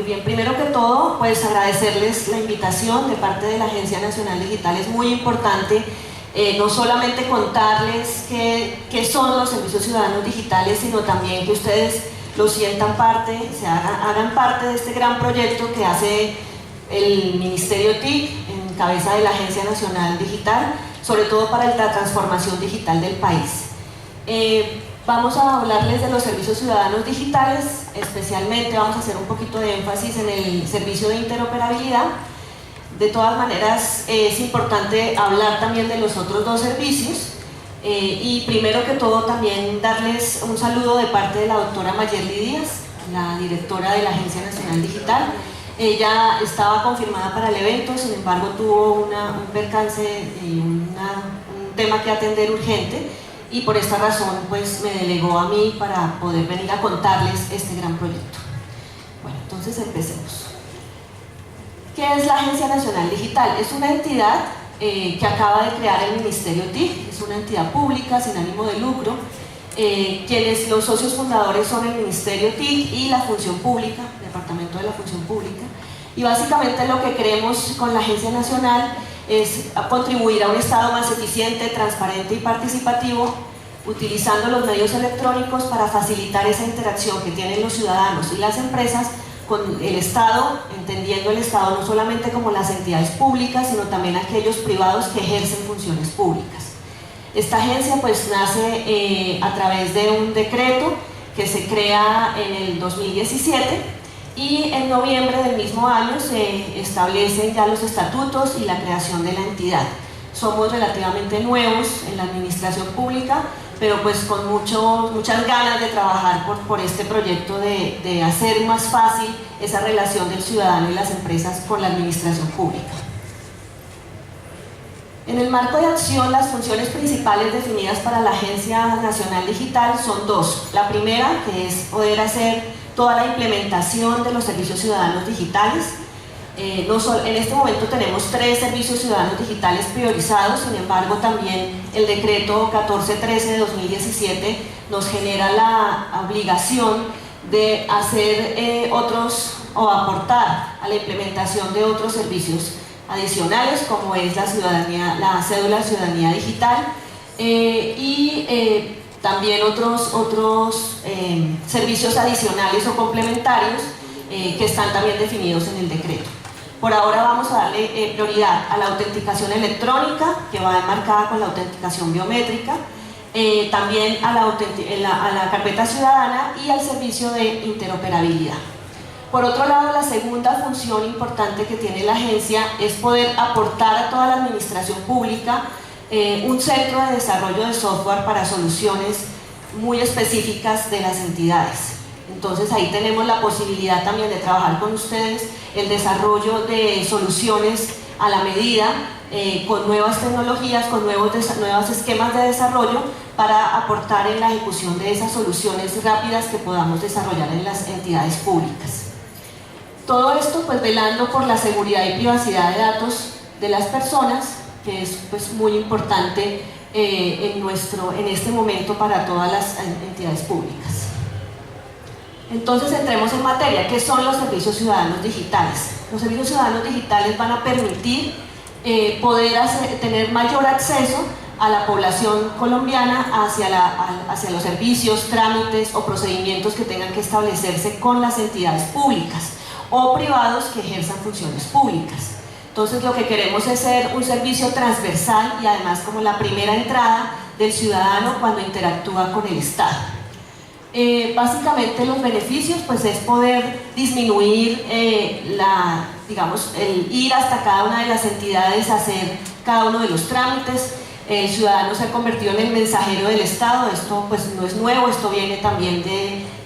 bien, primero que todo, pues agradecerles la invitación de parte de la Agencia Nacional Digital. Es muy importante no solamente contarles qué son los servicios ciudadanos digitales, sino también que ustedes lo sientan parte, hagan parte de este gran proyecto que hace el Ministerio TIC en cabeza de la Agencia Nacional Digital, sobre todo para la transformación digital del país. Vamos a hablarles de los servicios ciudadanos digitales, especialmente vamos a hacer un poquito de énfasis en el servicio de interoperabilidad. De todas maneras, es importante hablar también de los otros dos servicios. Y primero que todo también darles un saludo de parte de la doctora Mayerly Díaz, la directora de la Agencia Nacional Digital. Ella estaba confirmada para el evento, sin embargo tuvo un percance y un tema que atender urgente, y por esta razón pues me delegó a mí para poder venir a contarles este gran proyecto. Bueno, entonces empecemos. ¿Qué es la Agencia Nacional Digital? Es una entidad que acaba de crear el Ministerio TIC, es una entidad pública sin ánimo de lucro. Los socios fundadores son el Ministerio TIC y la Función Pública, el Departamento de la Función Pública, y básicamente lo que queremos con la Agencia Nacional es contribuir a un Estado más eficiente, transparente y participativo, utilizando los medios electrónicos para facilitar esa interacción que tienen los ciudadanos y las empresas con el Estado, entendiendo el Estado no solamente como las entidades públicas, sino también aquellos privados que ejercen funciones públicas. Esta agencia pues nace a través de un decreto que se crea en el 2017, y en noviembre del mismo año se establecen ya los estatutos y la creación de la entidad. Somos relativamente nuevos en la administración pública, pero pues con muchas ganas de trabajar por este proyecto de hacer más fácil esa relación del ciudadano y las empresas con la administración pública. En el marco de acción, las funciones principales definidas para la Agencia Nacional Digital son dos. La primera, que es poder hacer toda la implementación de los servicios ciudadanos digitales. En este momento tenemos 3 servicios ciudadanos digitales priorizados, sin embargo también el decreto 1413 de 2017 nos genera la obligación de hacer otros o aportar a la implementación de otros servicios adicionales, como es la cédula de ciudadanía digital y también otros servicios adicionales o complementarios que están también definidos en el decreto. Por ahora vamos a darle prioridad a la autenticación electrónica, que va enmarcada con la autenticación biométrica, también a la carpeta ciudadana y al servicio de interoperabilidad. Por otro lado, la segunda función importante que tiene la agencia es poder aportar a toda la administración pública un centro de desarrollo de software para soluciones muy específicas de las entidades. Entonces ahí tenemos la posibilidad también de trabajar con ustedes el desarrollo de soluciones a la medida, con nuevas tecnologías, con nuevos esquemas de desarrollo para aportar en la ejecución de esas soluciones rápidas que podamos desarrollar en las entidades públicas. Todo esto pues velando por la seguridad y privacidad de datos de las personas, que es pues muy importante en este momento para todas las entidades públicas. Entonces entremos en materia. ¿Qué son los servicios ciudadanos digitales? Los servicios ciudadanos digitales van a permitir poder tener mayor acceso a la población colombiana hacia los servicios, trámites o procedimientos que tengan que establecerse con las entidades públicas o privados que ejerzan funciones públicas. Entonces lo que queremos es ser un servicio transversal y además como la primera entrada del ciudadano cuando interactúa con el Estado. Básicamente los beneficios pues es poder disminuir el ir hasta cada una de las entidades a hacer cada uno de los trámites. El ciudadano se ha convertido en el mensajero del Estado. Esto pues no es nuevo, esto viene también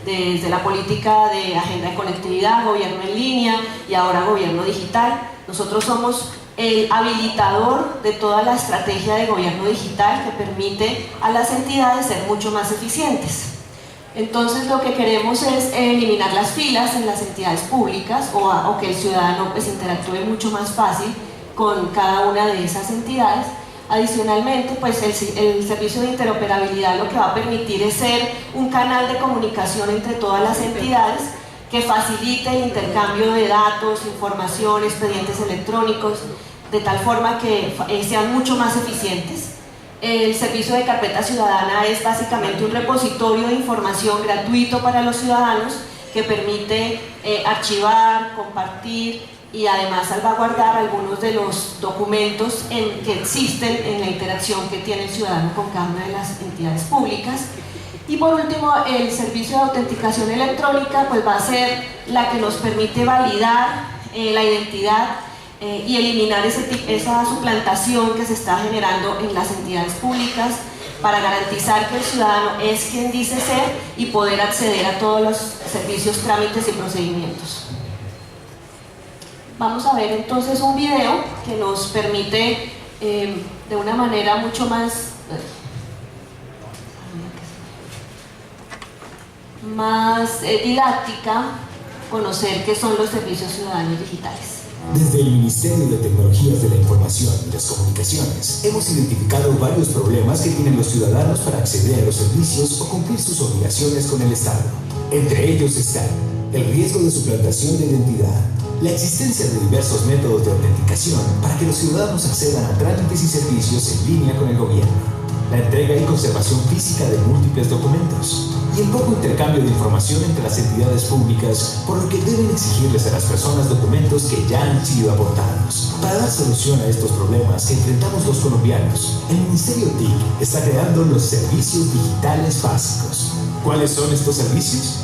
desde la política de agenda de conectividad, gobierno en línea y ahora gobierno digital. Nosotros somos el habilitador de toda la estrategia de gobierno digital que permite a las entidades ser mucho más eficientes. Entonces lo que queremos es eliminar las filas en las entidades públicas o que el ciudadano pues interactúe mucho más fácil con cada una de esas entidades. Adicionalmente, pues el servicio de interoperabilidad lo que va a permitir es ser un canal de comunicación entre todas las entidades que facilite el intercambio de datos, información, expedientes electrónicos, de tal forma que sean mucho más eficientes. El servicio de carpeta ciudadana es básicamente un repositorio de información gratuito para los ciudadanos que permite archivar, compartir y además salvaguardar algunos de los documentos que existen en la interacción que tiene el ciudadano con cada una de las entidades públicas. Y por último, el servicio de autenticación electrónica pues va a ser la que nos permite validar la identidad y eliminar esa suplantación que se está generando en las entidades públicas para garantizar que el ciudadano es quien dice ser y poder acceder a todos los servicios, trámites y procedimientos. Vamos a ver entonces un video que nos permite de una manera mucho más didáctica conocer qué son los servicios ciudadanos digitales. Desde el Ministerio de Tecnologías de la Información y las Comunicaciones hemos identificado varios problemas que tienen los ciudadanos para acceder a los servicios o cumplir sus obligaciones con el Estado. Entre ellos están el riesgo de suplantación de identidad, la existencia de diversos métodos de autenticación para que los ciudadanos accedan a trámites y servicios en línea con el gobierno, la entrega y conservación física de múltiples documentos y el poco intercambio de información entre las entidades públicas, por lo que deben exigirles a las personas documentos que ya han sido aportados. Para dar solución a estos problemas que enfrentamos los colombianos, el Ministerio TIC está creando los servicios digitales básicos. ¿Cuáles son estos servicios?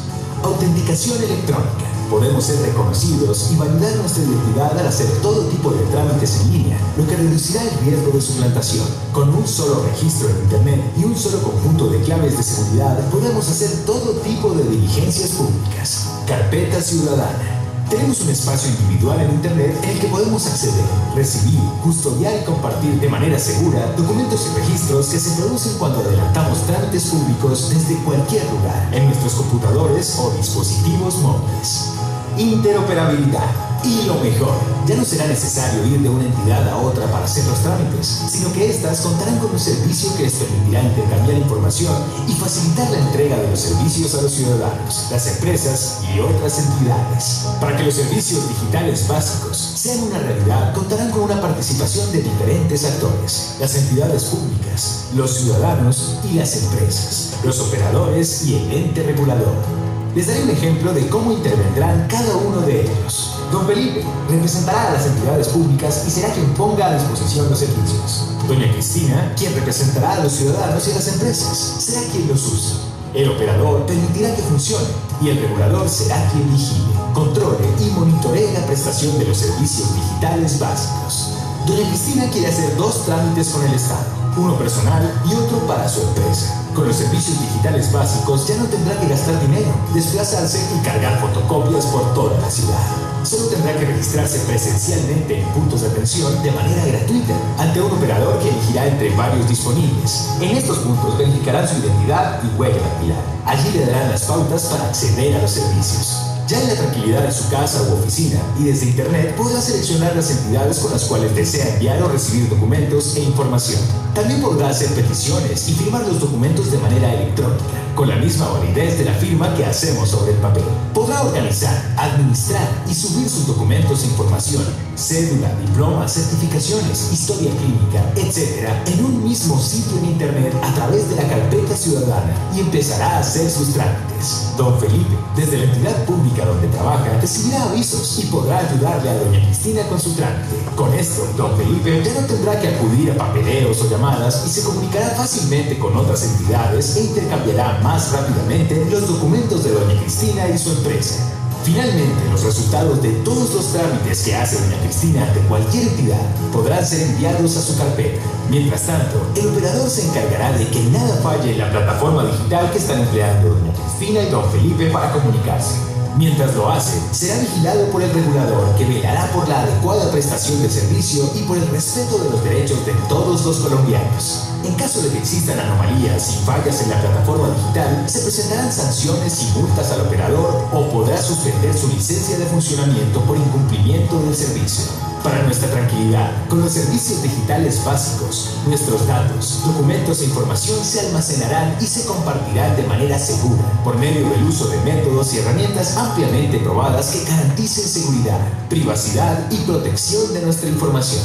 Autenticación electrónica. Podemos ser reconocidos y validar nuestra identidad al hacer todo tipo de trámites en línea, lo que reducirá el riesgo de suplantación. Con un solo registro en Internet y un solo conjunto de claves de seguridad, podemos hacer todo tipo de diligencias públicas. Carpeta ciudadana. Tenemos un espacio individual en Internet en el que podemos acceder, recibir, custodiar y compartir de manera segura documentos y registros que se producen cuando adelantamos trámites públicos desde cualquier lugar, en nuestros computadores o dispositivos móviles. Interoperabilidad. Y lo mejor, ya no será necesario ir de una entidad a otra para hacer los trámites, sino que éstas contarán con un servicio que les permitirá intercambiar información y facilitar la entrega de los servicios a los ciudadanos, las empresas y otras entidades. Para que los servicios digitales básicos sean una realidad, contarán con una participación de diferentes actores: las entidades públicas, los ciudadanos y las empresas, los operadores y el ente regulador. Les daré un ejemplo de cómo intervendrán cada uno de ellos. Don Felipe representará a las entidades públicas y será quien ponga a disposición los servicios. Doña Cristina, quien representará a los ciudadanos y a las empresas, será quien los use. El operador permitirá que funcione y el regulador será quien vigile, controle y monitoree la prestación de los servicios digitales básicos. Doña Cristina quiere hacer 2 trámites con el Estado, uno personal y otro para su empresa. Con los servicios digitales básicos ya no tendrá que gastar dinero, desplazarse y cargar fotocopias por toda la ciudad. Solo tendrá que registrarse presencialmente en puntos de atención de manera gratuita ante un operador que elegirá entre varios disponibles. En estos puntos verificarán su identidad y huella dactilar. Allí le darán las pautas para acceder a los servicios. Ya en la tranquilidad de su casa u oficina y desde Internet podrá seleccionar las entidades con las cuales desea enviar o recibir documentos e información. También podrá hacer peticiones y firmar los documentos de manera electrónica, con la misma validez de la firma que hacemos sobre el papel. Podrá organizar, administrar y subir sus documentos e información, cédula, diplomas, certificaciones, historia clínica, etc. en un mismo sitio en Internet a través de la carpeta ciudadana y empezará a hacer sus trámites. Don Felipe, desde la entidad pública donde trabaja, recibirá avisos y podrá ayudarle a doña Cristina con su trámite. Con esto, don Felipe ya no tendrá que acudir a papeleos o llamadas y se comunicará fácilmente con otras entidades e intercambiará más rápidamente los documentos de doña Cristina y su empresa. Finalmente, los resultados de todos los trámites que hace doña Cristina ante cualquier entidad podrán ser enviados a su carpeta. Mientras tanto, el operador se encargará de que nada falle en la plataforma digital que están empleando doña Cristina y don Felipe para comunicarse. Mientras lo hace, será vigilado por el regulador, que velará por la adecuada prestación del servicio y por el respeto de los derechos de todos los colombianos. En caso de que existan anomalías y fallas en la plataforma digital, se presentarán sanciones y multas al operador o podrá suspender su licencia de funcionamiento por incumplimiento del servicio. Para nuestra tranquilidad, con los servicios digitales básicos, nuestros datos, documentos e información se almacenarán y se compartirán de manera segura por medio del uso de métodos y herramientas ampliamente probadas que garanticen seguridad, privacidad y protección de nuestra información.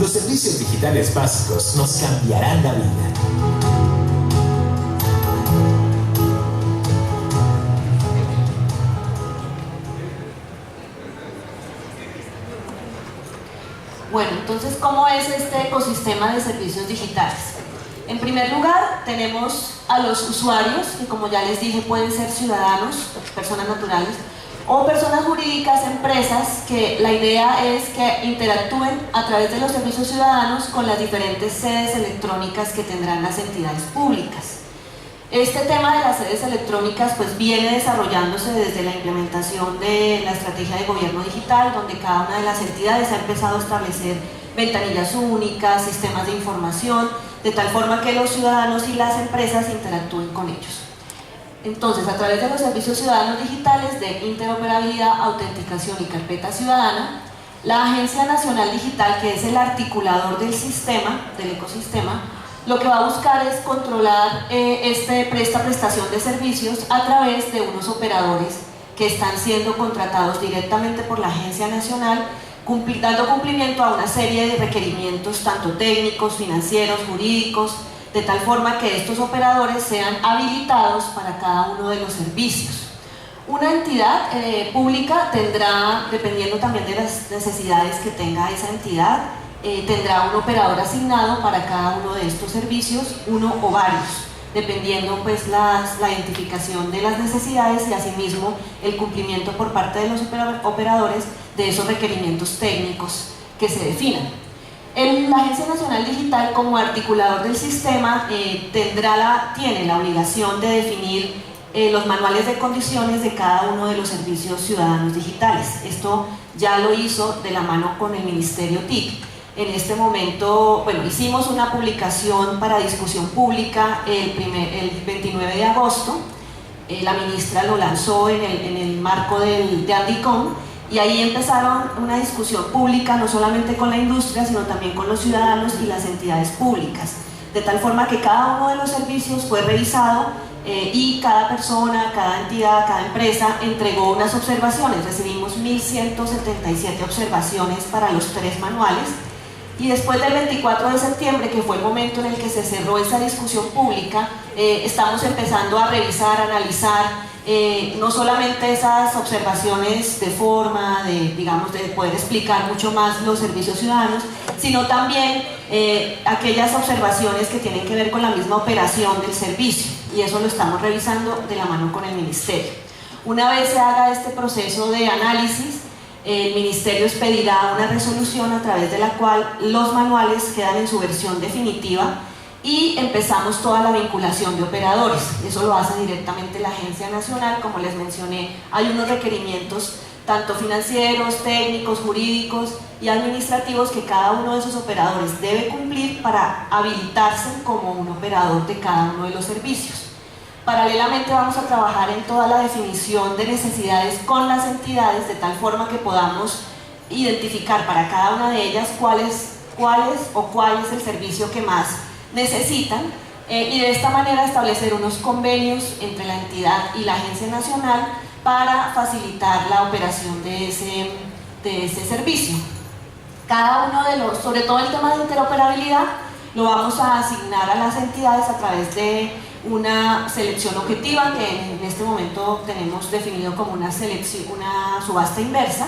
Los servicios digitales básicos nos cambiarán la vida. Bueno, entonces, ¿cómo es este ecosistema de servicios digitales? En primer lugar, tenemos a los usuarios, que como ya les dije pueden ser ciudadanos, personas naturales, o personas jurídicas, empresas, que la idea es que interactúen a través de los servicios ciudadanos con las diferentes sedes electrónicas que tendrán las entidades públicas. Este tema de las sedes electrónicas pues viene desarrollándose desde la implementación de la estrategia de gobierno digital, donde cada una de las entidades ha empezado a establecer ventanillas únicas, sistemas de información, de tal forma que los ciudadanos y las empresas interactúen con ellos. Entonces, a través de los servicios ciudadanos digitales de interoperabilidad, autenticación y carpeta ciudadana, la Agencia Nacional Digital, que es el articulador del sistema, del ecosistema, lo que va a buscar es controlar esta prestación de servicios a través de unos operadores que están siendo contratados directamente por la Agencia Nacional, dando cumplimiento a una serie de requerimientos tanto técnicos, financieros, jurídicos, de tal forma que estos operadores sean habilitados para cada uno de los servicios. Una entidad pública tendrá, dependiendo también de las necesidades que tenga esa entidad, tendrá un operador asignado para cada uno de estos servicios, uno o varios, dependiendo pues la identificación de las necesidades y asimismo el cumplimiento por parte de los operadores de esos requerimientos técnicos que se definan. La Agencia Nacional Digital, como articulador del sistema, tiene la obligación de definir los manuales de condiciones de cada uno de los servicios ciudadanos digitales. Esto ya lo hizo de la mano con el Ministerio TIC. En este momento, bueno, hicimos una publicación para discusión pública el 29 de agosto, la ministra lo lanzó en el marco de Andicom, y ahí empezaron una discusión pública no solamente con la industria, sino también con los ciudadanos y las entidades públicas, de tal forma que cada uno de los servicios fue revisado y cada persona, cada entidad, cada empresa entregó unas observaciones. Recibimos 1.177 observaciones para los 3 manuales. Y después del 24 de septiembre, que fue el momento en el que se cerró esa discusión pública, estamos empezando a revisar, a analizar no solamente esas observaciones de forma, de poder explicar mucho más los servicios ciudadanos, sino también aquellas observaciones que tienen que ver con la misma operación del servicio, y eso lo estamos revisando de la mano con el Ministerio. Una vez se haga este proceso de análisis, el Ministerio expedirá una resolución a través de la cual los manuales quedan en su versión definitiva y empezamos toda la vinculación de operadores. Eso lo hace directamente la Agencia Nacional. Como les mencioné, hay unos requerimientos tanto financieros, técnicos, jurídicos y administrativos que cada uno de esos operadores debe cumplir para habilitarse como un operador de cada uno de los servicios. Paralelamente vamos a trabajar en toda la definición de necesidades con las entidades, de tal forma que podamos identificar para cada una de ellas cuál es el servicio que más necesitan, y de esta manera establecer unos convenios entre la entidad y la Agencia Nacional para facilitar la operación de ese servicio. Cada uno de los, sobre todo el tema de interoperabilidad, lo vamos a asignar a las entidades a través de una selección objetiva, que en este momento tenemos definido como una subasta inversa,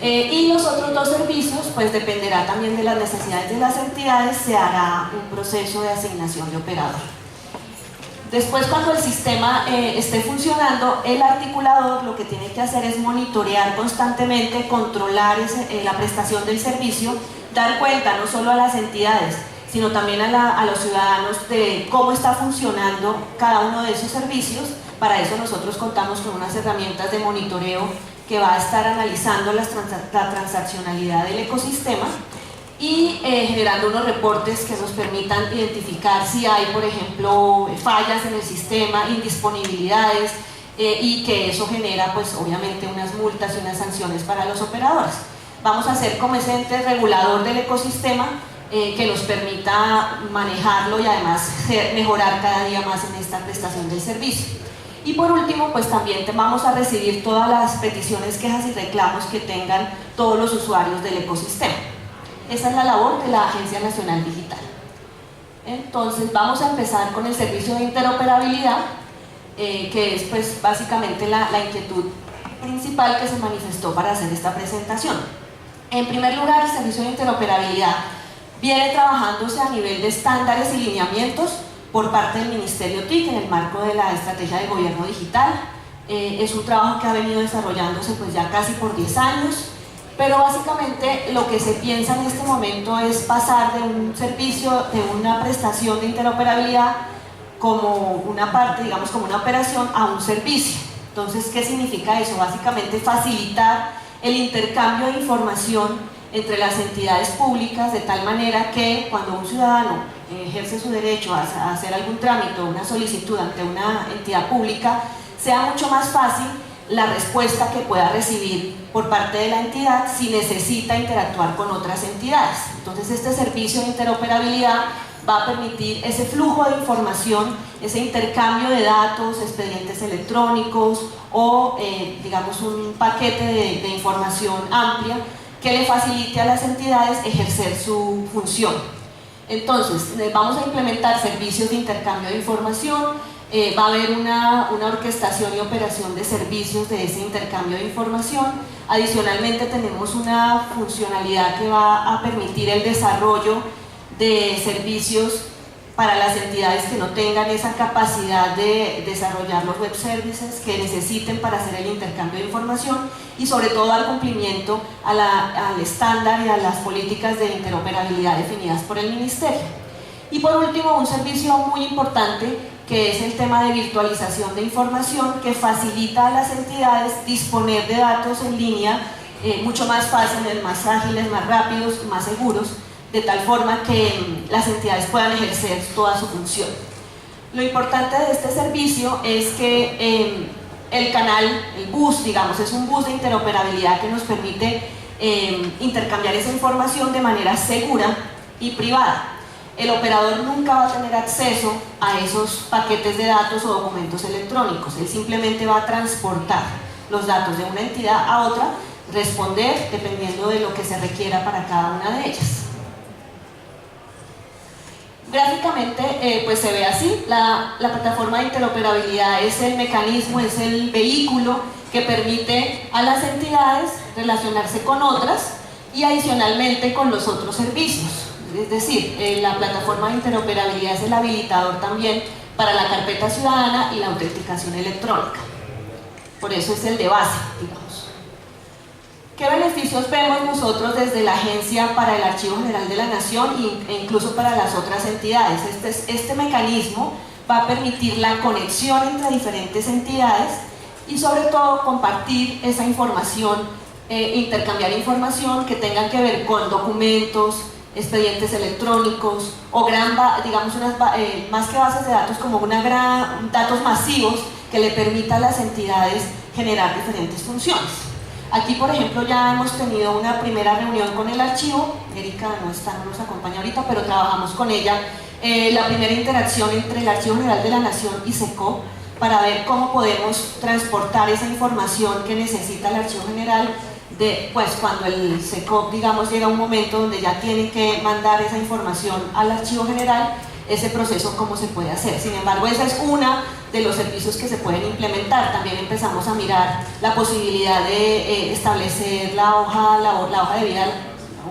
y los otros 2 servicios pues dependerá también de las necesidades de las entidades, se hará un proceso de asignación de operador. Después, cuando el sistema esté funcionando, el articulador lo que tiene que hacer es monitorear constantemente, controlar la prestación del servicio, dar cuenta no solo a las entidades, sino también a los ciudadanos de cómo está funcionando cada uno de esos servicios. Para eso nosotros contamos con unas herramientas de monitoreo que va a estar analizando la transaccionalidad del ecosistema y generando unos reportes que nos permitan identificar si hay, por ejemplo, fallas en el sistema, indisponibilidades, y que eso genera pues obviamente unas multas y unas sanciones para los operadores. vamos a ser como ese ente regulador del ecosistema que nos permita manejarlo y además mejorar cada día más en esta prestación del servicio. Y por último, pues también vamos a recibir todas las peticiones, quejas y reclamos que tengan todos los usuarios del ecosistema. Esa es la labor de la Agencia Nacional Digital. Entonces vamos a empezar con el servicio de interoperabilidad, que es pues básicamente la inquietud principal que se manifestó para hacer esta presentación. En primer lugar, el servicio de interoperabilidad viene trabajándose a nivel de estándares y lineamientos por parte del Ministerio TIC en el marco de la Estrategia de Gobierno Digital. Es un trabajo que ha venido desarrollándose pues ya casi por 10 años, pero básicamente lo que se piensa en este momento es pasar de un servicio, de una prestación de interoperabilidad como una parte, digamos como una operación, a un servicio. Entonces, ¿qué significa eso? Básicamente facilitar el intercambio de información entre las entidades públicas de tal manera que cuando un ciudadano ejerce su derecho a hacer algún trámite o una solicitud ante una entidad pública, sea mucho más fácil la respuesta que pueda recibir por parte de la entidad si necesita interactuar con otras entidades. Entonces este servicio de interoperabilidad va a permitir ese flujo de información, ese intercambio de datos, expedientes electrónicos o digamos un paquete de información amplia que le facilite a las entidades ejercer su función. Entonces vamos a implementar servicios de intercambio de información. Va a haber una orquestación y operación de servicios de ese intercambio de información. Adicionalmente tenemos una funcionalidad que va a permitir el desarrollo de servicios para las entidades que no tengan esa capacidad de desarrollar los web services que necesiten para hacer el intercambio de información y sobre todo dar cumplimiento al estándar y a las políticas de interoperabilidad definidas por el Ministerio. Y por último, un servicio muy importante que es el tema de virtualización de información que facilita a las entidades disponer de datos en línea mucho más fáciles, más ágiles, más rápidos, más seguros, de tal forma que las entidades puedan ejercer toda su función. Lo importante de este servicio es que el canal, el bus, digamos, es un bus de interoperabilidad que nos permite intercambiar esa información de manera segura y privada. El operador nunca va a tener acceso a esos paquetes de datos o documentos electrónicos. Él simplemente va a transportar los datos de una entidad a otra, responder dependiendo de lo que se requiera para cada una de ellas. Gráficamente pues se ve así, la plataforma de interoperabilidad es el mecanismo, es el vehículo que permite a las entidades relacionarse con otras y adicionalmente con los otros servicios. Es decir, la plataforma de interoperabilidad es el habilitador también para la carpeta ciudadana y la autenticación electrónica. Por eso es el de base, digamos. ¿Qué beneficios vemos nosotros desde la Agencia para el Archivo General de la Nación e incluso para las otras entidades? Este mecanismo va a permitir la conexión entre diferentes entidades y sobre todo compartir esa información, intercambiar información que tengan que ver con documentos, expedientes electrónicos o digamos más que bases de datos, como datos masivos que le permita a las entidades generar diferentes funciones. Aquí, por ejemplo, ya hemos tenido una primera reunión con el archivo. Erika no nos acompaña ahorita, pero trabajamos con ella la primera interacción entre el Archivo General de la Nación y SECOP para ver cómo podemos transportar esa información que necesita el Archivo General pues cuando el SECOP, digamos, llega a un momento donde ya tiene que mandar esa información al Archivo General, ese proceso cómo se puede hacer. Sin embargo, esa es una de los servicios que se pueden implementar. También empezamos a mirar la posibilidad de establecer la hoja de vida,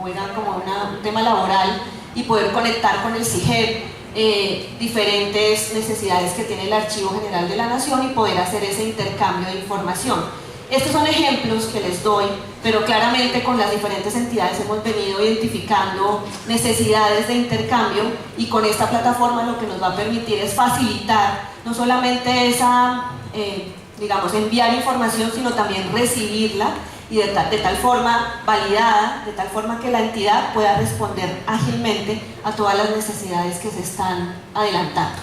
o era como un tema laboral, y poder conectar con el CIGEP diferentes necesidades que tiene el Archivo General de la Nación y poder hacer ese intercambio de información. Estos son ejemplos que les doy, pero claramente con las diferentes entidades hemos venido identificando necesidades de intercambio y con esta plataforma lo que nos va a permitir es facilitar no solamente esa, digamos, enviar información, sino también recibirla y de tal forma validada, de tal forma que la entidad pueda responder ágilmente a todas las necesidades que se están adelantando.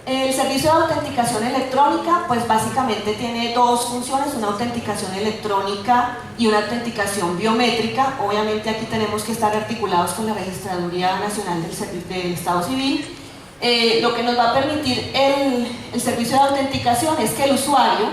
El servicio de autenticación electrónica, pues básicamente tiene dos funciones, una autenticación electrónica y una autenticación biométrica. Obviamente aquí tenemos que estar articulados con la Registraduría Nacional del Estado Civil. Lo que nos va a permitir el servicio de autenticación es que el usuario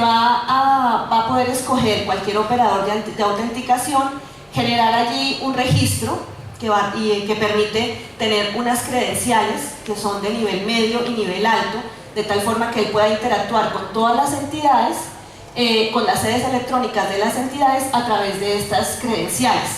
va a poder escoger cualquier operador de autenticación, generar allí un registro que permite tener unas credenciales que son de nivel medio y nivel alto, de tal forma que él pueda interactuar con todas las entidades, con las sedes electrónicas de las entidades a través de estas credenciales.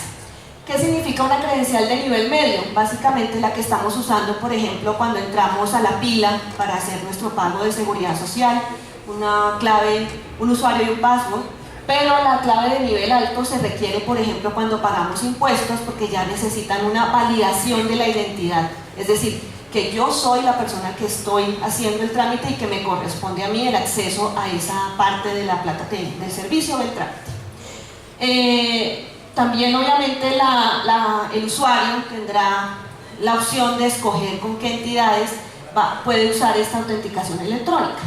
¿Qué significa una credencial de nivel medio? Básicamente la que estamos usando, por ejemplo, cuando entramos a la pila para hacer nuestro pago de seguridad social, una clave, un usuario y un password. Pero la clave de nivel alto se requiere, por ejemplo, cuando pagamos impuestos, porque ya necesitan una validación de la identidad. Es decir, que yo soy la persona que estoy haciendo el trámite y que me corresponde a mí el acceso a esa parte de la plata del servicio del trámite. También, obviamente, el usuario tendrá la opción de escoger con qué entidades puede usar esta autenticación electrónica.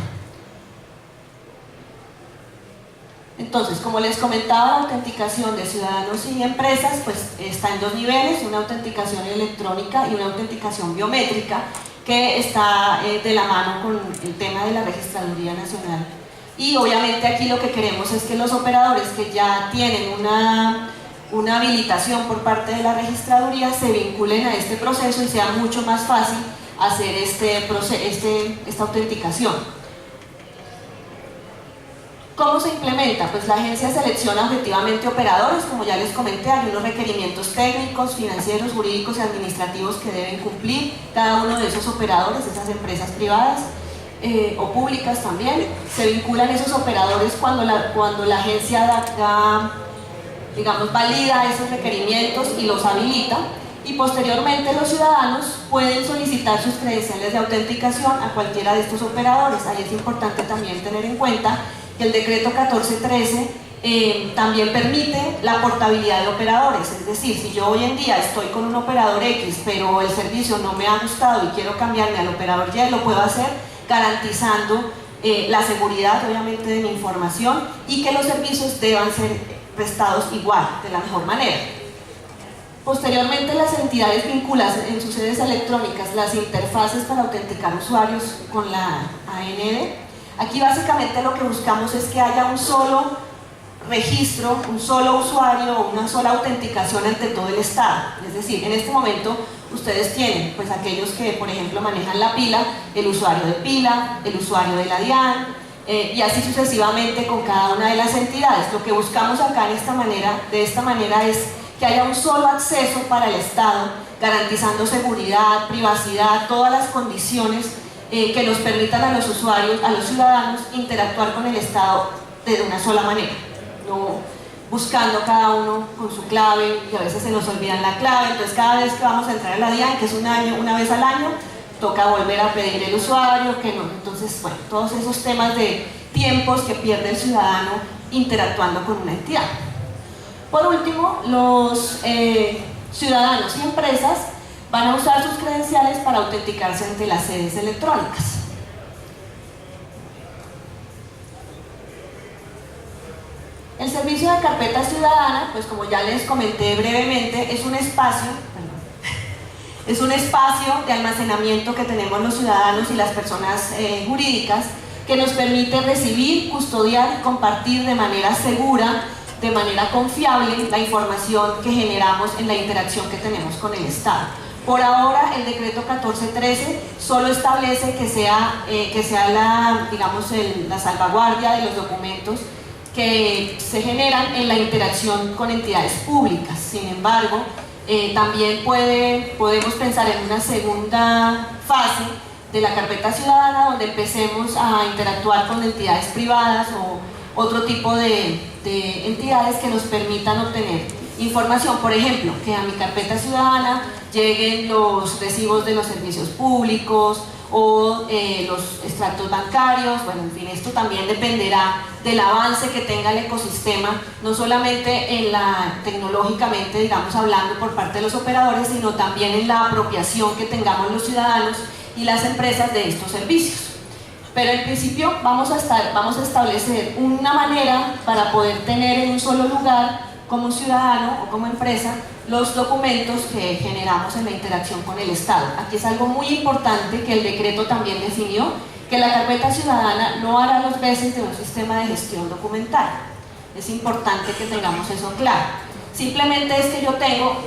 Entonces, como les comentaba, la autenticación de ciudadanos y empresas pues está en dos niveles, una autenticación electrónica y una autenticación biométrica, que está de la mano con el tema de la Registraduría Nacional. Y obviamente aquí lo que queremos es que los operadores que ya tienen una habilitación por parte de la Registraduría se vinculen a este proceso y sea mucho más fácil hacer esta autenticación. ¿Cómo se implementa? Pues la agencia selecciona objetivamente operadores, como ya les comenté, hay unos requerimientos técnicos, financieros, jurídicos y administrativos que deben cumplir cada uno de esos operadores, esas empresas privadas o públicas también. Se vinculan esos operadores cuando la agencia digamos, valida esos requerimientos y los habilita, y posteriormente los ciudadanos pueden solicitar sus credenciales de autenticación a cualquiera de estos operadores. Ahí es importante también tener en cuenta que el decreto 1413 también permite la portabilidad de operadores, es decir, si yo hoy en día estoy con un operador X, pero el servicio no me ha gustado y quiero cambiarme al operador Y, lo puedo hacer garantizando la seguridad, obviamente, de mi información y que los servicios deban ser prestados igual, de la mejor manera. Posteriormente, las entidades vinculan en sus sedes electrónicas las interfaces para autenticar usuarios con la AND. Aquí básicamente lo que buscamos es que haya un solo registro, un solo usuario, una sola autenticación ante todo el Estado. Es decir, en este momento ustedes tienen, pues aquellos que por ejemplo manejan la pila, el usuario de pila, el usuario de la DIAN, y así sucesivamente con cada una de las entidades. Lo que buscamos acá de esta manera es que haya un solo acceso para el Estado, garantizando seguridad, privacidad, todas las condiciones que nos permitan a los usuarios, a los ciudadanos, interactuar con el Estado de una sola manera, no buscando cada uno con su clave, y a veces se nos olvidan la clave. Entonces cada vez que vamos a entrar a la DIAN, que es una vez al año, toca volver a pedir el usuario, que no. Entonces, bueno, todos esos temas de tiempos que pierde el ciudadano interactuando con una entidad. Por último, los ciudadanos y empresas van a usar sus credenciales para autenticarse ante las sedes electrónicas. El servicio de carpeta ciudadana, pues como ya les comenté brevemente, es un espacio de almacenamiento que tenemos los ciudadanos y las personas jurídicas, que nos permite recibir, custodiar y compartir de manera segura, de manera confiable, la información que generamos en la interacción que tenemos con el Estado. Por ahora, el decreto 1413 solo establece que sea la salvaguardia de los documentos que se generan en la interacción con entidades públicas. Sin embargo, también podemos pensar en una segunda fase de la carpeta ciudadana, donde empecemos a interactuar con entidades privadas o otro tipo de entidades que nos permitan obtener información. Por ejemplo, que a mi carpeta ciudadana lleguen los recibos de los servicios públicos o los extractos bancarios. Bueno, en fin, esto también dependerá del avance que tenga el ecosistema, no solamente tecnológicamente, digamos, hablando por parte de los operadores, sino también en la apropiación que tengamos los ciudadanos y las empresas de estos servicios. Pero en principio vamos a establecer una manera para poder tener en un solo lugar, como ciudadano o como empresa, los documentos que generamos en la interacción con el Estado. Aquí es algo muy importante que el decreto también definió, que la carpeta ciudadana no hará los veces de un sistema de gestión documental. Es importante que tengamos eso claro. Simplemente es que yo tengo,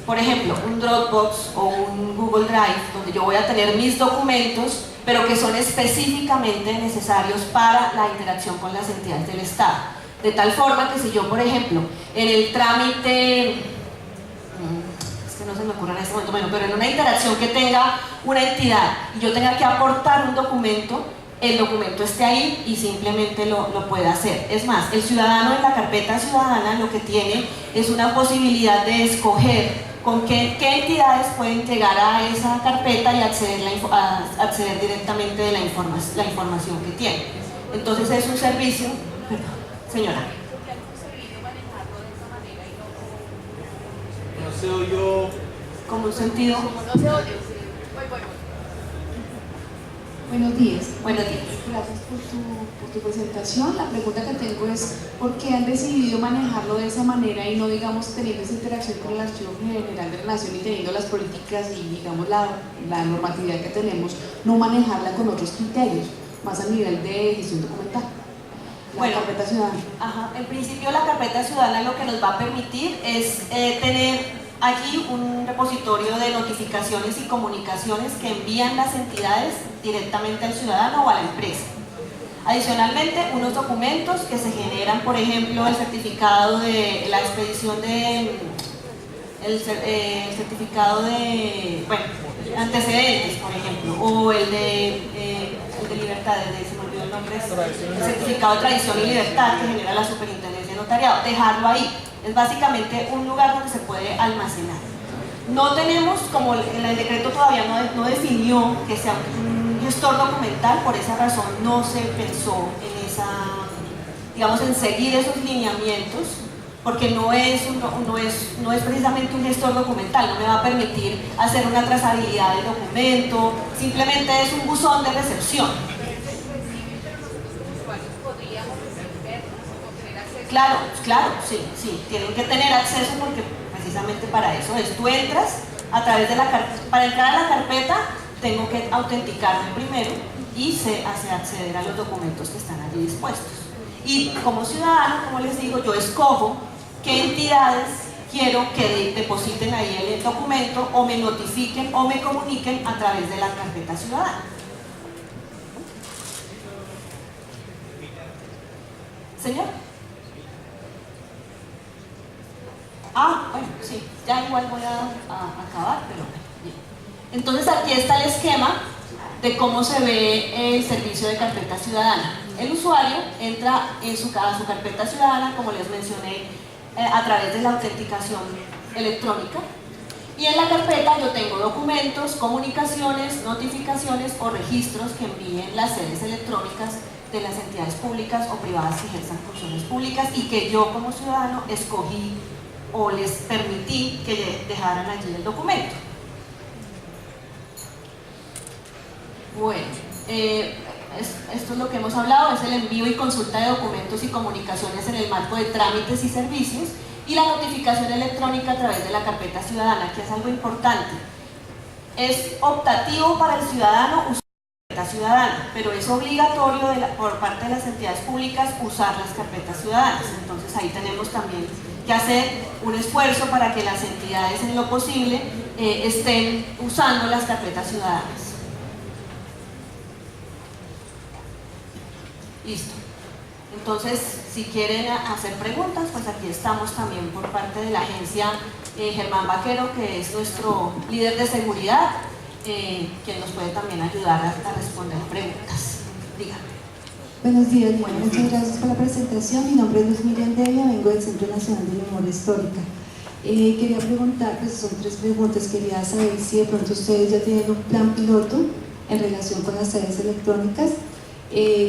por ejemplo, un Dropbox o un Google Drive, donde yo voy a tener mis documentos, pero que son específicamente necesarios para la interacción con las entidades del Estado. De tal forma que si yo, por ejemplo, en el trámite, es que no se me ocurre en este momento, bueno, pero en una interacción que tenga una entidad y yo tenga que aportar un documento, el documento esté ahí y simplemente lo pueda hacer. Es más, el ciudadano en la carpeta ciudadana lo que tiene es una posibilidad de escoger con qué entidades pueden llegar a esa carpeta y acceder directamente de la información que tiene. Entonces es un servicio, perdón, señora. No se oyó. ¿Como un sentido? No se oye. Buenos días. Buenos días. Gracias por tu presentación. La pregunta que tengo es ¿por qué han decidido manejarlo de esa manera y no, digamos, teniendo esa interacción con el Archivo General de la Nación y teniendo las políticas y, digamos, la normatividad que tenemos, no manejarla con otros criterios, más a nivel de gestión documental? La carpeta ciudadana. Ajá. En principio la carpeta ciudadana lo que nos va a permitir es tener allí un repositorio de notificaciones y comunicaciones que envían las entidades directamente al ciudadano o a la empresa. Adicionalmente, unos documentos que se generan, por ejemplo, el certificado de la expedición de el certificado de, bueno, antecedentes, por ejemplo, o el de libertad, se me olvidó el nombre, el certificado de tradición y libertad que genera la Superintendencia de Notariado, dejarlo ahí. Es básicamente un lugar donde se puede almacenar. No tenemos, como el decreto todavía no definió que sea un gestor documental, por esa razón no se pensó en esa, digamos, en seguir esos lineamientos, porque no es precisamente un gestor documental, no me va a permitir hacer una trazabilidad del documento, simplemente es un buzón de recepción. Claro, sí, tienen que tener acceso porque precisamente para eso es. Tú entras a través de la carpeta, para entrar a la carpeta tengo que autenticarme primero y se hace acceder a los documentos que están allí dispuestos. Y como ciudadano, como les digo, yo escojo qué entidades quiero que depositen ahí el documento o me notifiquen o me comuniquen a través de la carpeta ciudadana. ¿Señor? Bueno, sí, ya igual voy a acabar, pero bien. Entonces aquí está el esquema de cómo se ve el servicio de carpeta ciudadana. El usuario entra a su carpeta ciudadana, como les mencioné, a través de la autenticación electrónica. Y en la carpeta yo tengo documentos, comunicaciones, notificaciones o registros que envíen las sedes electrónicas de las entidades públicas o privadas que ejerzan funciones públicas y que yo como ciudadano escogí o les permití que dejaran allí el documento. Bueno, esto es lo que hemos hablado, es el envío y consulta de documentos y comunicaciones en el marco de trámites y servicios y la notificación electrónica a través de la carpeta ciudadana, que es algo importante. Es optativo para el ciudadano usar la carpeta ciudadana, pero es obligatorio por parte de las entidades públicas usar las carpetas ciudadanas. Entonces ahí tenemos también que hacer un esfuerzo para que las entidades en lo posible estén usando las carpetas ciudadanas. Listo. Entonces, si quieren hacer preguntas, pues aquí estamos también por parte de la agencia Germán Vaquero, que es nuestro líder de seguridad, quien nos puede también ayudar a responder preguntas. Dígame. Buenos días, muchas gracias por la presentación. Mi nombre es Luz Miriam Devia, vengo del Centro Nacional de Memoria Histórica. Quería preguntar, pues son 3 preguntas. Quería saber si de pronto ustedes ya tienen un plan piloto en relación con las sedes electrónicas.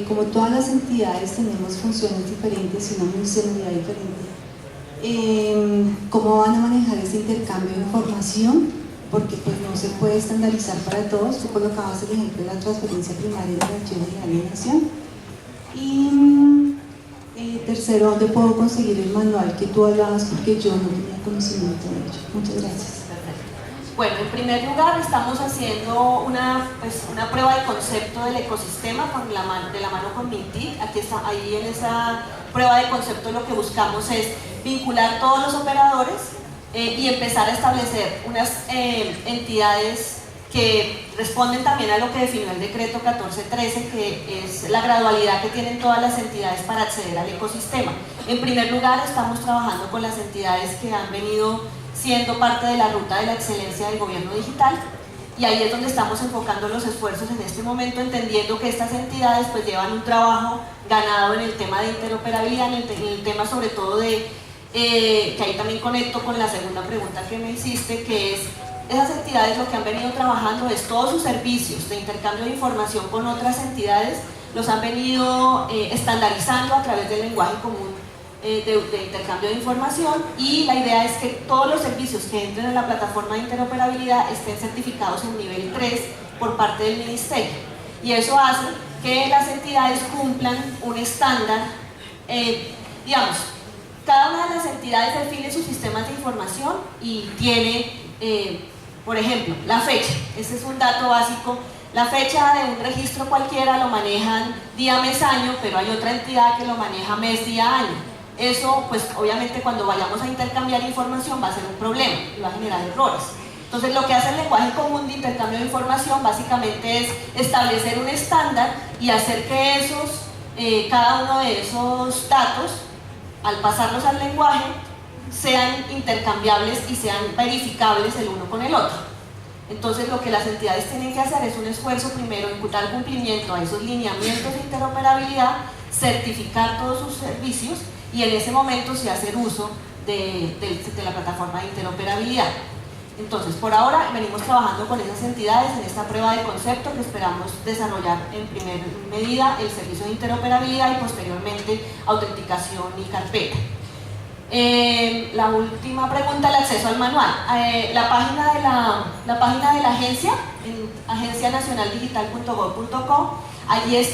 Como todas las entidades tenemos funciones diferentes y una funcionalidad diferente. ¿Cómo van a manejar ese intercambio de información porque pues no se puede estandarizar para todos. Tú colocabas el ejemplo de la transferencia primaria del Archivo General de la Nación. Y tercero, ¿dónde puedo conseguir el manual que tú hablabas? Porque yo no tenía conocimiento de ello. Muchas gracias. Bueno, en primer lugar estamos haciendo una prueba de concepto del ecosistema de la mano con Mintic. Aquí está, ahí en esa prueba de concepto lo que buscamos es vincular todos los operadores y empezar a establecer unas entidades que responden también a lo que definió el decreto 1413, que es la gradualidad que tienen todas las entidades para acceder al ecosistema. En primer lugar, estamos trabajando con las entidades que han venido siendo parte de la ruta de la excelencia del gobierno digital, y ahí es donde estamos enfocando los esfuerzos en este momento, entendiendo que estas entidades pues llevan un trabajo ganado en el tema de interoperabilidad, en el tema sobre todo de, que ahí también conecto con la segunda pregunta que me hiciste, que es, esas entidades lo que han venido trabajando es todos sus servicios de intercambio de información con otras entidades, los han venido estandarizando a través del lenguaje común de intercambio de información, y la idea es que todos los servicios que entren en la plataforma de interoperabilidad estén certificados en nivel 3 por parte del Ministerio, y eso hace que las entidades cumplan un estándar, digamos, cada una de las entidades define sus sistemas de información y tiene, por ejemplo, la fecha. Ese es un dato básico. La fecha de un registro cualquiera lo manejan día, mes, año, pero hay otra entidad que lo maneja mes, día, año. Eso, pues obviamente cuando vayamos a intercambiar información va a ser un problema y va a generar errores. Entonces lo que hace el lenguaje común de intercambio de información básicamente es establecer un estándar y hacer que cada uno de esos datos, al pasarlos al lenguaje, sean intercambiables y sean verificables el uno con el otro. Entonces lo que las entidades tienen que hacer es un esfuerzo primero en dar cumplimiento a esos lineamientos de interoperabilidad, certificar todos sus servicios y en ese momento sí hacer uso de la plataforma de interoperabilidad. Entonces, por ahora venimos trabajando con esas entidades en esta prueba de concepto que esperamos desarrollar en primera medida el servicio de interoperabilidad y posteriormente autenticación y carpeta. La última pregunta, el acceso al manual. La página de la agencia, en agencianacionaldigital.gov.co, allí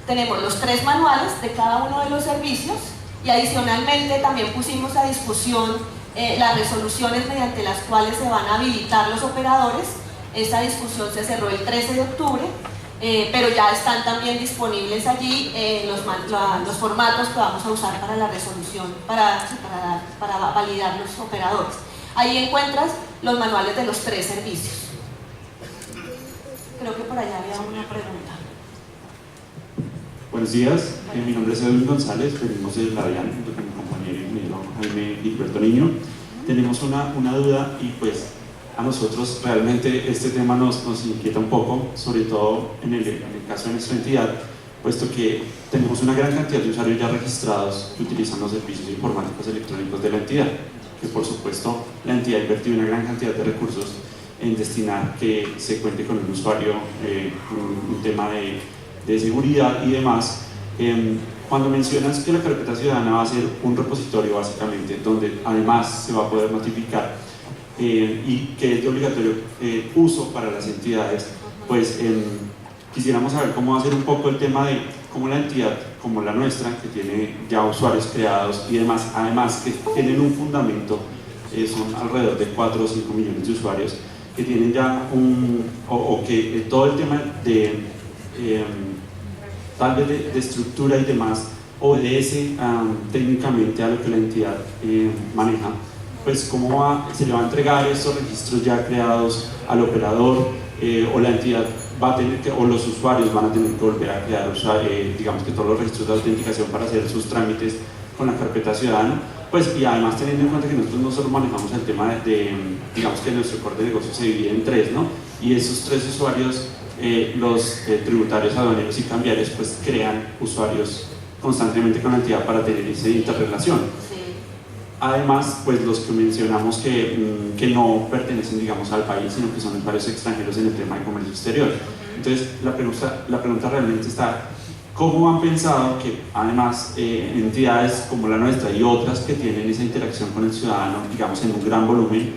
tenemos los 3 manuales de cada uno de los servicios, y adicionalmente también pusimos a discusión las resoluciones mediante las cuales se van a habilitar los operadores. Esta discusión se cerró el 13 de octubre, pero ya están también disponibles allí los formatos que vamos a usar para la resolución, para validar los operadores. Ahí encuentras los manuales de los 3 servicios. Creo que por allá había una pregunta. Buenos días, mi nombre es Edwin González, venimos de la DIAN junto con mi compañero ingeniero Jaime Gilberto Niño. Tenemos una duda, y pues a nosotros realmente este tema nos inquieta un poco, sobre todo en el caso de nuestra entidad, puesto que tenemos una gran cantidad de usuarios ya registrados que utilizan los servicios informáticos electrónicos de la entidad, que por supuesto la entidad ha invertido una gran cantidad de recursos en destinar que se cuente con un usuario, un tema de seguridad y demás. Cuando mencionas que la carpeta ciudadana va a ser un repositorio básicamente donde además se va a poder notificar y que es de obligatorio uso para las entidades, pues quisiéramos saber cómo va a ser un poco el tema de cómo la entidad como la nuestra, que tiene ya usuarios creados y demás, además que tienen un fundamento, son alrededor de 4 o 5 millones de usuarios que tienen ya que todo el tema de tal vez de estructura y demás obedece técnicamente a lo que la entidad maneja, pues cómo se le va a entregar estos registros ya creados al operador, o la entidad va a tener que, o los usuarios van a tener que volver a crear, digamos que todos los registros de autenticación para hacer sus trámites con la carpeta ciudadana, pues, y además teniendo en cuenta que nosotros no solo manejamos el tema digamos que nuestro core de negocio se divide en 3, ¿no? Y esos 3 usuarios, los tributarios, aduaneros y cambiarios, pues crean usuarios constantemente con la entidad para tener esa interrelación. Además, pues los que mencionamos que no pertenecen, digamos, al país, sino que son usuarios extranjeros en el tema de comercio exterior. Entonces, la pregunta realmente está, ¿cómo han pensado que además entidades como la nuestra y otras que tienen esa interacción con el ciudadano, digamos, en un gran volumen,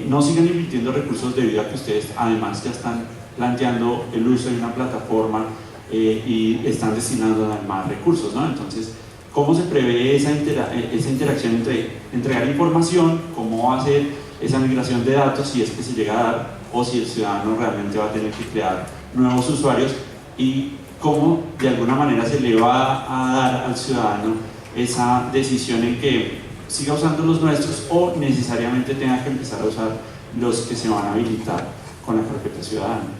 no sigan invirtiendo recursos debido a que ustedes además ya están planteando el uso de una plataforma y están destinando más recursos, ¿no? Entonces, ¿cómo se prevé esa interacción entre entregar información, cómo va a ser esa migración de datos, si es que se llega a dar, o si el ciudadano realmente va a tener que crear nuevos usuarios, y cómo de alguna manera se le va a dar al ciudadano esa decisión en que siga usando los nuestros o necesariamente tenga que empezar a usar los que se van a habilitar con la carpeta ciudadana?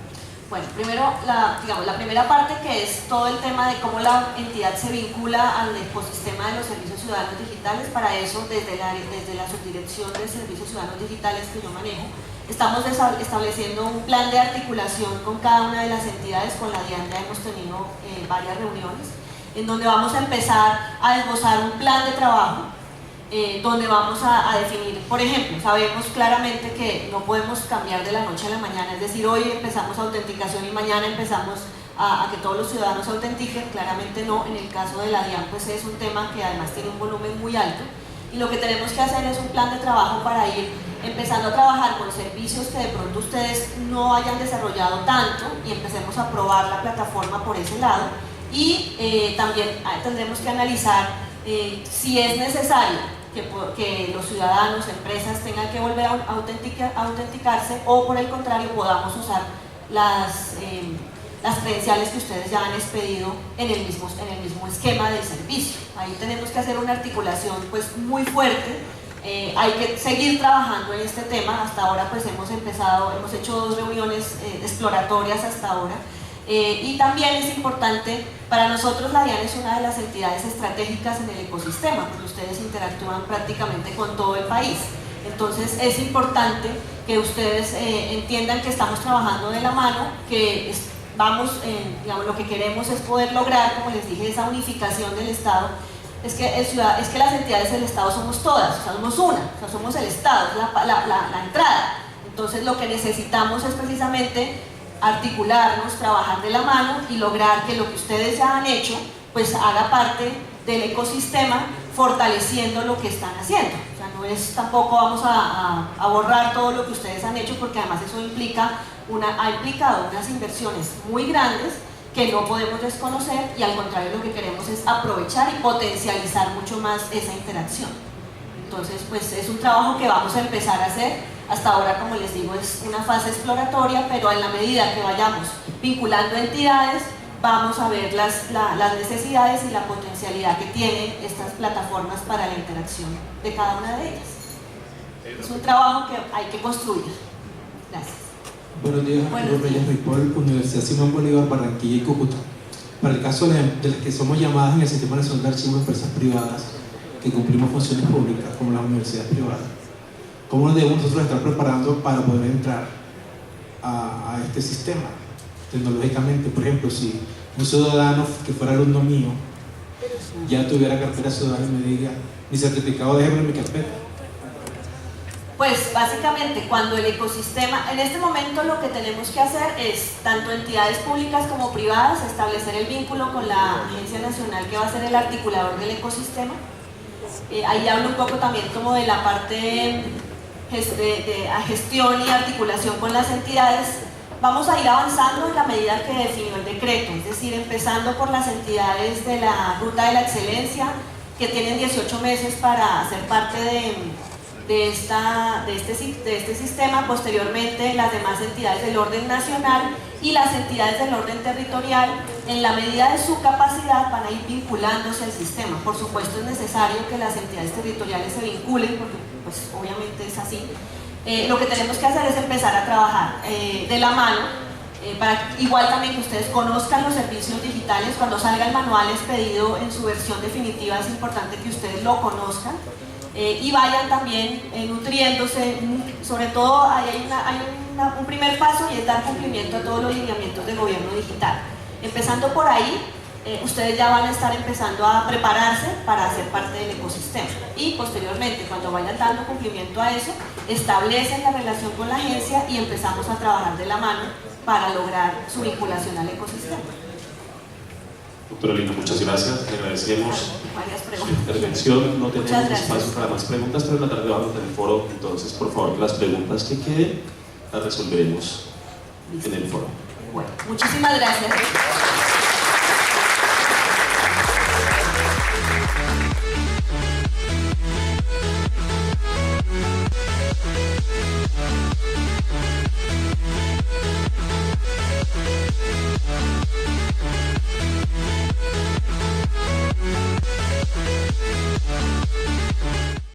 Bueno, primero, la primera parte, que es todo el tema de cómo la entidad se vincula al ecosistema de los servicios ciudadanos digitales. Para eso, desde la subdirección de servicios ciudadanos digitales que yo manejo, estamos estableciendo un plan de articulación con cada una de las entidades. Con la DIAN ya hemos tenido varias reuniones, en donde vamos a empezar a esbozar un plan de trabajo, donde vamos a definir, por ejemplo, sabemos claramente que no podemos cambiar de la noche a la mañana, es decir, hoy empezamos autenticación y mañana empezamos a que todos los ciudadanos autentiquen. Claramente no. En el caso de la DIAN, pues es un tema que además tiene un volumen muy alto, y lo que tenemos que hacer es un plan de trabajo para ir empezando a trabajar con servicios que de pronto ustedes no hayan desarrollado tanto, y empecemos a probar la plataforma por ese lado. Y también tendremos que analizar si es necesario que los ciudadanos, empresas tengan que volver a autenticarse, o por el contrario podamos usar las credenciales que ustedes ya han expedido en el mismo esquema del servicio. Ahí tenemos que hacer una articulación pues muy fuerte. Hay que seguir trabajando en este tema. Hasta ahora pues hemos hecho 2 reuniones exploratorias hasta ahora. Y también es importante, para nosotros la DIAN es una de las entidades estratégicas en el ecosistema, porque ustedes interactúan prácticamente con todo el país. Entonces es importante que ustedes entiendan que estamos trabajando de la mano, que digamos, lo que queremos es poder lograr, como les dije, esa unificación del Estado. Es que las entidades del Estado somos todas, o sea, somos una, o sea, somos el Estado, es la entrada. Entonces lo que necesitamos es precisamente articularnos, trabajar de la mano y lograr que lo que ustedes ya han hecho pues haga parte del ecosistema, fortaleciendo lo que están haciendo. O sea, no es tampoco vamos a borrar todo lo que ustedes han hecho, porque además eso ha implicado unas inversiones muy grandes que no podemos desconocer, y al contrario lo que queremos es aprovechar y potencializar mucho más esa interacción. Entonces pues es un trabajo que vamos a empezar a hacer. Hasta ahora, como les digo, es una fase exploratoria, pero en la medida que vayamos vinculando entidades, vamos a ver las necesidades y la potencialidad que tienen estas plataformas para la interacción de cada una de ellas. Es un trabajo que hay que construir. Gracias. Buenos días, Arturo Reyes Ripoll, Universidad Simón Bolívar, Barranquilla y Cúcuta. Para el caso de las que somos llamadas en el Sistema Nacional de Archivos de Empresas Privadas, que cumplimos funciones públicas, como las universidades privadas, ¿cómo nos debemos nosotros estar preparando para poder entrar a este sistema tecnológicamente? Por ejemplo, si un ciudadano que fuera alumno mío ya tuviera carpeta ciudadana y me diga, mi certificado déjeme en mi carpeta. Pues básicamente cuando el ecosistema, en este momento lo que tenemos que hacer es, tanto entidades públicas como privadas, establecer el vínculo con la Agencia Nacional, que va a ser el articulador del ecosistema. Ahí hablo un poco también como de la parte de gestión y articulación con las entidades. Vamos a ir avanzando en la medida que definió el decreto, es decir, empezando por las entidades de la Ruta de la Excelencia, que tienen 18 meses para ser parte de este sistema. Posteriormente, las demás entidades del orden nacional y las entidades del orden territorial, en la medida de su capacidad, van a ir vinculándose al sistema. Por supuesto, es necesario que las entidades territoriales se vinculen, porque pues obviamente es así. Lo que tenemos que hacer es empezar a trabajar de la mano, igual también que ustedes conozcan los servicios digitales. Cuando salga el manual expedido en su versión definitiva, es importante que ustedes lo conozcan y vayan también nutriéndose. Sobre todo hay un primer paso, y es dar cumplimiento a todos los lineamientos de gobierno digital. Empezando por ahí, ustedes ya van a estar empezando a prepararse para ser parte del ecosistema, y posteriormente, cuando vayan dando cumplimiento a eso, establecen la relación con la agencia y empezamos a trabajar de la mano para lograr su vinculación al ecosistema. Doctora Lina, muchas gracias, le agradecemos su intervención. No tenemos espacio para más preguntas, pero en la tarde vamos a tener foro, entonces por favor las preguntas que queden las resolveremos en el foro. Bueno, muchísimas gracias.